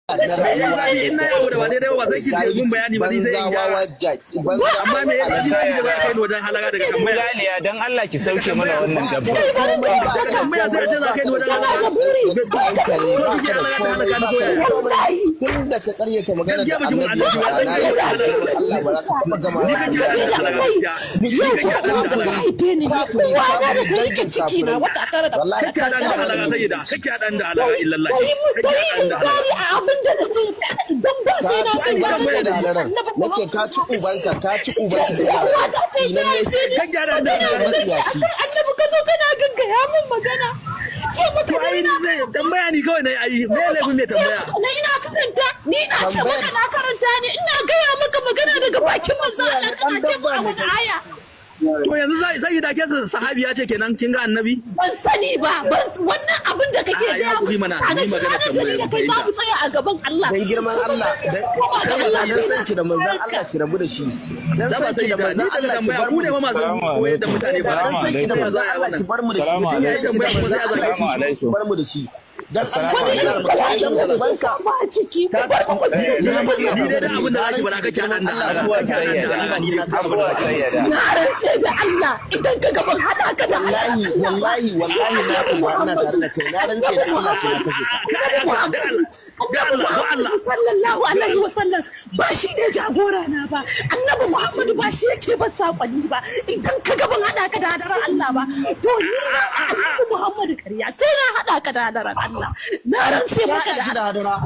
ina yawo da wane da yawa zai ki mun bayani ba ni sai in ga amma me yake da za kai wajen halaga daga tambaya Galiya dan Allah ki sauke mana wannan dabba daga tambaya sai ce za kai wajen halaga tun da ka karyata magana da Allah ba za ka taba gama wallahi ka da halaga sai da kake dan da halaga illallah nace ka ci ubanka annabi ka zo kana gaggaya min magana ce maka ai zai tambaya ni kawai ne ai me laifin me tambaya ina karanta ni na ce maka na karanta ne ina gaya maka magana daga bakin manzo Allah kana ce ba wani aya to yanzu sai da ke sahabiya ce kenan kin ga annabi ban sani ba wannan abin da kake gaya mu mana ni magana tambaya kai za mu tsaya a gaban Allah dan girman Allah dan Allah dan san ki da manzon Allah ki rabu da shi dan san ki da manzon Allah ki bar mu da koyar da mutane ba dan san ki da manzon Allah ki bar mu da shi ki bar mu da shi dan Allah ba ciki ni da abin da zaki bara kake nan da na rantse da Allah idan ka gaban hada ka da wallahi na kuma ina tare da kai na rantse da Allah ce na kashe Allah sallallahu alaihi wasallam ba shi ne jagora na ba annabi Muhammadu ba shi yake ba sakonni ba idan ka gaban hada ka da hadarar Allah ba to ni na annabi Muhammadu kariya sai na hada ka da hadarar Allah na rantse maka da hadara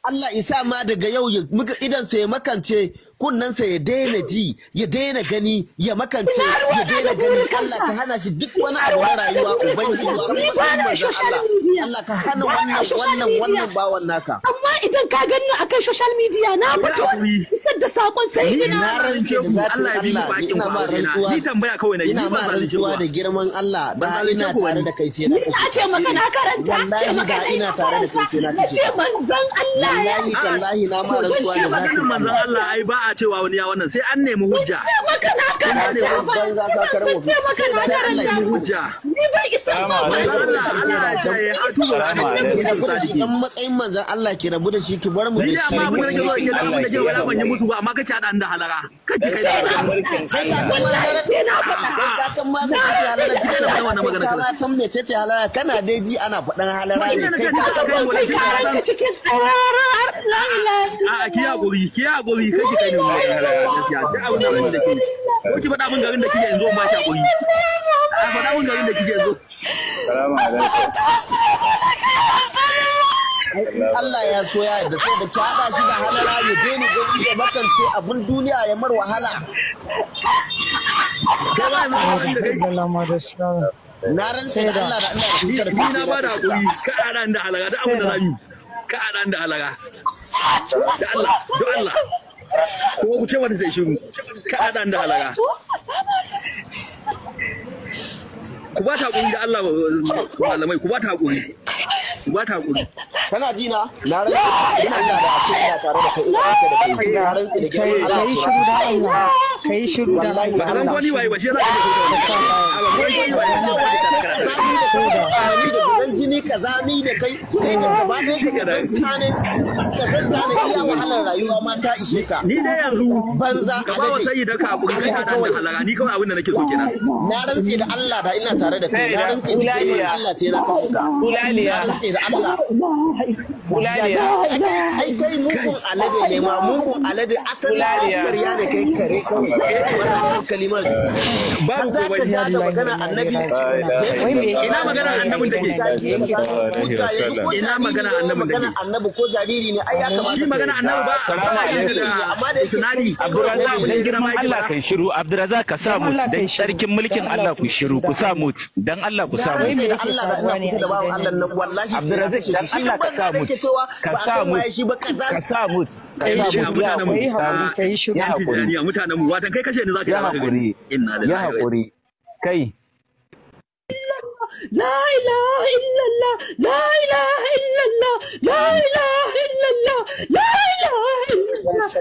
Allah isa ma daga yau muka idan sai makance kunnensa ya daina ji ya daina gani ya makance ya daina gani Allah ka hana shi duk wani abu na rayuwa ubangiji Allah ka hana wannan bawan naka amma idan ka gani akan social media na fito isar da sakon sai na rantse da zatin Allah ina ma rantsuwa ni tambaya kawai na ina ma rantsuwa da girman Allah da ina tare da kai ce na kace ce maka na karanta ce maka ina tare da kai ce na kace ce manzon Allah ya wallahi na ma rantsuwa da zatin manzon Allah ai ba a cewa wani ya wannan sai an nemi hujja ce maka na karanta ba banza ka karamo ce maka na karanta hujja ni bai isa ba Allah ya ce a tuba ki rabu da shi dan matsayin manzon Allah ki rabu da shi ki bar mu da shi amma mun ga ke da mun da ke wala ban yi musu ba amma kace dan da halara kace kai wallahi na faɗa ka san ma me kace halara kike ba wannan magana ka san me kace halara kana dai ji ana faɗan halara ne kai ka san cikin a ki hakuri kake kai ne halara gaskiya da abin da da ke ko ki faɗa mun garin da kike yanzu ba ki hakuri a faɗa mun garin da kike yanzu salamu alaikum Allah ya so ya da sai da ki hada shi da halara ya deni gani ya makance abun duniya ya mar wahala na rantsa da Allah da Allah ya kusa da ni na ba da hakuri ka aran da halaga da abin da rami ka aran da halaga da Allah do Allah ko ku ce wanda zai shiru ka aran da halaga ku ba ta hakuri da Allah malamai ku ba ta hakuri ku ba ta hakuri kana ji na rantsa ina Allah da ake ina tare da kai ina da kai na rantsa da girman Allah kai shiru da Allah kai shiru da wallahi ba ran wani waye ba shi za ka jini kazami da kai da gaba ɗaya ka zanta ne iya wahalar rayuwa ma ta ishe ka ni dai yanzu banza ka ba wa sai da ka hakuri kai ka dan halaga ni kawai abin da nake so kenan na rantsa da Allah da ina tare da kai na rantsa da girman Allah ce na kashe ka Ulaliya na rantsa da Allah Ulaliya ai kai mugun alade ne ma mugun alade asalin kariya ne kai kare kawai wannan hankali ma ba za ka ja da magana annabi ina magana annabin da ke ina magana annabin da ke annabi ko jariri ne ai ya kamata shi magana annabi ba amma da sunani Abdurrazzaq dan girman Allah kai shiru Abdurrazzaq ka sa mut dan sarkin mulkin Allah ku shiru ku sa mut dan Allah ku sa mut Allah da ina kusa da bawan Allah nan wallahi Abdurrazzaq dan Allah ka sa mut ka sa mut ka sa mut ka sa mut kai shiru ya hakuri mutanen mu watan kai kashe ni zaka ya hakuri ya hakuri kai لا إله إلا الله لا إله إلا الله لا إله إلا الله لا إله إلا الله